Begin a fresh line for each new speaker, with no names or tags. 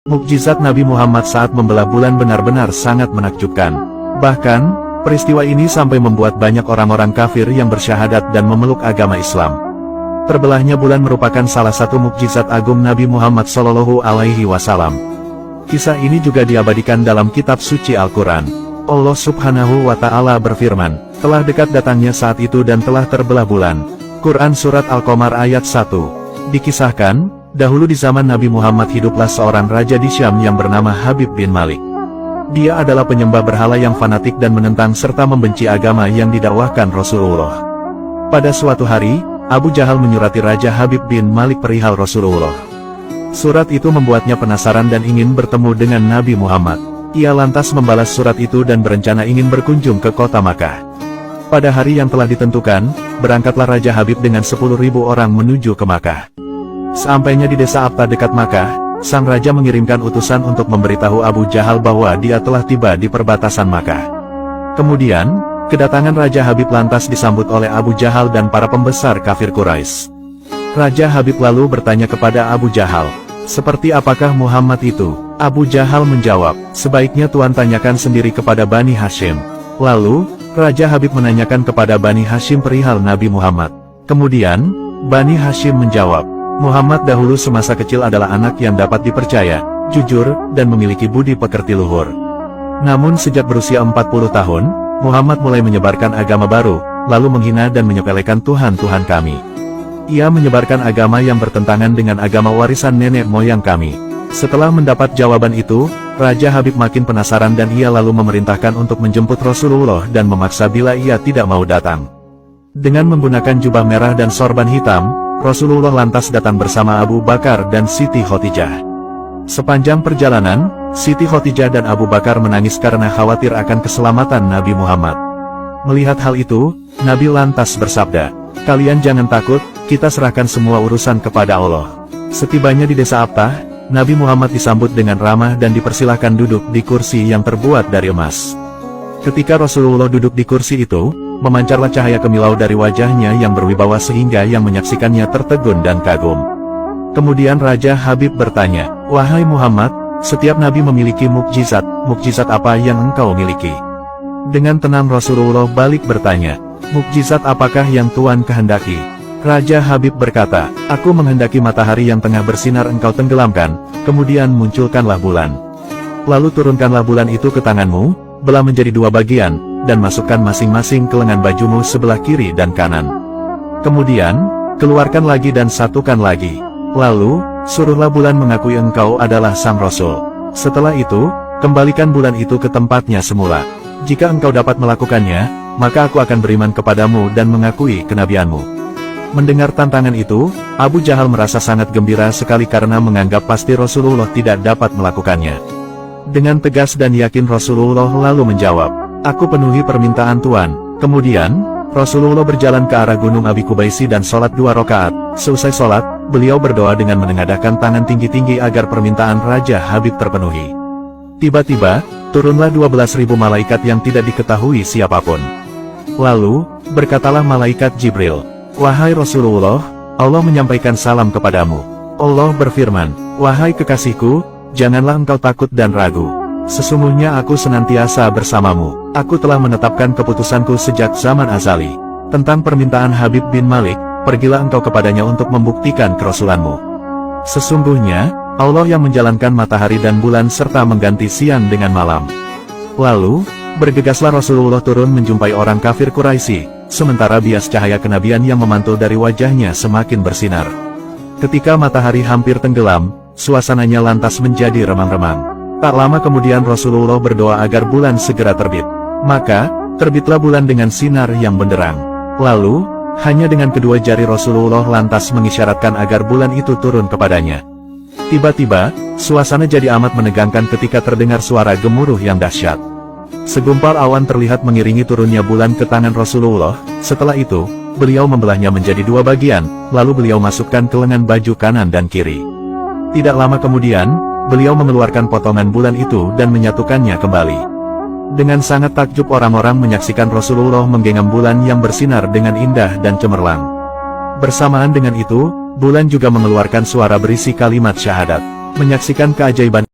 Mukjizat Nabi Muhammad saat membelah bulan benar-benar sangat menakjubkan. Bahkan, peristiwa ini sampai membuat banyak orang-orang kafir yang bersyahadat dan memeluk agama Islam. Terbelahnya bulan merupakan salah satu mukjizat agung Nabi Muhammad SAW. Kisah ini juga diabadikan dalam kitab suci Al-Quran. Allah Subhanahu wa Ta'ala berfirman, "Telah dekat datangnya saat itu dan telah terbelah bulan." Quran Surat Al-Qamar ayat 1. Dikisahkan, dahulu di zaman Nabi Muhammad hiduplah seorang raja di Syam yang bernama Habib bin Malik. Dia adalah penyembah berhala yang fanatik dan menentang serta membenci agama yang didakwahkan Rasulullah. Pada suatu hari, Abu Jahal menyurati Raja Habib bin Malik perihal Rasulullah. Surat itu membuatnya penasaran dan ingin bertemu dengan Nabi Muhammad. Ia lantas membalas surat itu dan berencana ingin berkunjung ke kota Makkah. Pada hari yang telah ditentukan, berangkatlah Raja Habib dengan 10.000 orang menuju ke Makkah. Sampainya di desa Abta dekat Makkah, sang raja mengirimkan utusan untuk memberitahu Abu Jahal bahwa dia telah tiba di perbatasan Makkah. Kemudian, kedatangan Raja Habib lantas disambut oleh Abu Jahal dan para pembesar kafir Quraisy. Raja Habib lalu bertanya kepada Abu Jahal, "Seperti apakah Muhammad itu?" Abu Jahal menjawab, "Sebaiknya Tuan tanyakan sendiri kepada Bani Hashim." Lalu, Raja Habib menanyakan kepada Bani Hashim perihal Nabi Muhammad. Kemudian, Bani Hashim menjawab, "Muhammad dahulu semasa kecil adalah anak yang dapat dipercaya, jujur, dan memiliki budi pekerti luhur. Namun sejak berusia 40 tahun, Muhammad mulai menyebarkan agama baru, lalu menghina dan menyepelekan Tuhan-Tuhan kami. Ia menyebarkan agama yang bertentangan dengan agama warisan nenek moyang kami." Setelah mendapat jawaban itu, Raja Habib makin penasaran dan ia lalu memerintahkan untuk menjemput Rasulullah dan memaksa bila ia tidak mau datang. Dengan menggunakan jubah merah dan sorban hitam, Rasulullah lantas datang bersama Abu Bakar dan Siti Khadijah. Sepanjang perjalanan, Siti Khadijah dan Abu Bakar menangis karena khawatir akan keselamatan Nabi Muhammad. Melihat hal itu, Nabi lantas bersabda, "Kalian jangan takut, kita serahkan semua urusan kepada Allah." Setibanya di desa Abtah, Nabi Muhammad disambut dengan ramah dan dipersilahkan duduk di kursi yang terbuat dari emas. Ketika Rasulullah duduk di kursi itu, memancarlah cahaya kemilau dari wajahnya yang berwibawa sehingga yang menyaksikannya tertegun dan kagum. Kemudian Raja Habib bertanya, "Wahai Muhammad, setiap nabi memiliki mukjizat, mukjizat apa yang engkau miliki?" Dengan tenang Rasulullah balik bertanya, "Mukjizat apakah yang Tuan kehendaki?" Raja Habib berkata, "Aku menghendaki matahari yang tengah bersinar engkau tenggelamkan, kemudian munculkanlah bulan. Lalu turunkanlah bulan itu ke tanganmu, belah menjadi 2 bagian, dan masukkan masing-masing ke lengan bajumu sebelah kiri dan kanan. Kemudian, keluarkan lagi dan satukan lagi. Lalu, suruhlah bulan mengakui engkau adalah sang Rasul. Setelah itu, kembalikan bulan itu ke tempatnya semula. Jika engkau dapat melakukannya, maka aku akan beriman kepadamu dan mengakui kenabianmu." Mendengar tantangan itu, Abu Jahal merasa sangat gembira sekali karena menganggap pasti Rasulullah tidak dapat melakukannya. Dengan tegas dan yakin Rasulullah lalu menjawab, "Aku penuhi permintaan Tuan." Kemudian, Rasulullah berjalan ke arah Gunung Abi Kubaisi dan sholat 2 rakaat. Seusai sholat, beliau berdoa dengan menengadahkan tangan tinggi-tinggi agar permintaan Raja Habib terpenuhi. Tiba-tiba, turunlah 12.000 malaikat yang tidak diketahui siapapun. Lalu, berkatalah malaikat Jibril, "Wahai Rasulullah, Allah menyampaikan salam kepadamu." Allah berfirman, "Wahai kekasihku, janganlah engkau takut dan ragu. Sesungguhnya aku senantiasa bersamamu. Aku telah menetapkan keputusanku sejak zaman azali. Tentang permintaan Habib bin Malik, pergilah engkau kepadanya untuk membuktikan kerasulanmu. Sesungguhnya, Allah yang menjalankan matahari dan bulan serta mengganti siang dengan malam." Lalu, bergegaslah Rasulullah turun menjumpai orang kafir Quraisy. Sementara bias cahaya kenabian yang memantul dari wajahnya semakin bersinar. Ketika matahari hampir tenggelam, suasananya lantas menjadi remang-remang. Tak lama kemudian Rasulullah berdoa agar bulan segera terbit. Maka, terbitlah bulan dengan sinar yang benderang. Lalu, hanya dengan kedua jari Rasulullah lantas mengisyaratkan agar bulan itu turun kepadanya. Tiba-tiba, suasana jadi amat menegangkan ketika terdengar suara gemuruh yang dahsyat. Segumpal awan terlihat mengiringi turunnya bulan ke tangan Rasulullah. Setelah itu, beliau membelahnya menjadi 2 bagian, lalu beliau masukkan ke lengan baju kanan dan kiri. Tidak lama kemudian, beliau mengeluarkan potongan bulan itu dan menyatukannya kembali. Dengan sangat takjub orang-orang menyaksikan Rasulullah menggenggam bulan yang bersinar dengan indah dan cemerlang. Bersamaan dengan itu, bulan juga mengeluarkan suara berisi kalimat syahadat. Menyaksikan keajaiban